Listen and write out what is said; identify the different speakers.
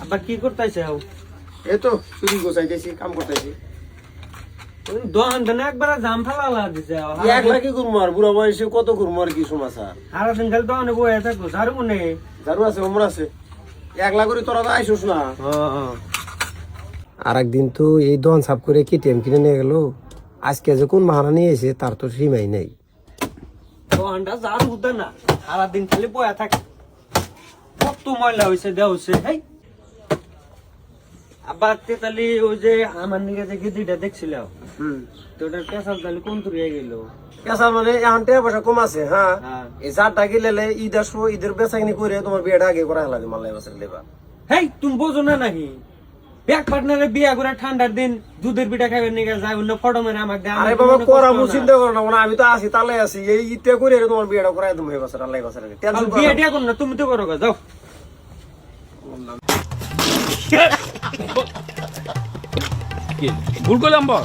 Speaker 1: আবার কি করতেছে?
Speaker 2: এই তো চুরি গোছাইতেছি, কাম করতেছি।
Speaker 1: দোকান দানে একবার জাম ফালা দিছে।
Speaker 2: এক লাখি করবো আর বুড়া বয়সে কত করবো আর কি সমাচার।
Speaker 1: সারাদিন খালি দোকানে বয়ে থাকবো, ঝাড়ু মনে।
Speaker 2: ঝাড়ু আছে, ওমর আছে। 1 লাখ করে তোরা তো আইসোস না।
Speaker 3: আর একদিন তো এই দোকান সাফ করে কেটিএম কিনে নিয়ে গেল। আজকে যে কোন মাহারা নিয়ে এসে তার তো সীমাই নাই।
Speaker 1: দোকানটা ঝাড়ু হতে না, সারাদিন খালি বয়ে থাকে। কত ময়লা হয়েছে দেওয়া। হেই আবার তেতালি ওই যে আমার নিকে যে গিদিটা দেখছিল, তো ওটার পেশাল তাহলে কোন তুরিয়ে গেল?
Speaker 2: পেশা মানে এখন টাকা পয়সা কম আছে। হ্যাঁ,
Speaker 1: হ্যাঁ।
Speaker 2: এই 4টা গিলে ঈদ আসবো, ঈদের বেচাকিনি করে তোমার বিয়েটা আগে করা হেলা মাল্লাই বাসার লেবা।
Speaker 1: হেই তুমি বোঝো না নাকি? ব্যাগ পার্টনারে বিয়া করে ঠান্ডার দিন দুধের পিঠা খাইবে নিকে যায়, অন্য ফটো মেরে আমাকে দেয়।
Speaker 2: আরে বাবা করা মু চিন্তা করো না, মানে আমি তো আছি তালে আছি। এই ঈদটা করে তোমার বিয়েটা করাই তুমি বাসার আল্লাহ বাসার আগে টেনশন করো
Speaker 1: বিয়ে
Speaker 2: না।
Speaker 1: টিয়া করো না, তুমি তো করো গা, যাও।
Speaker 4: ভুল করলাম বল।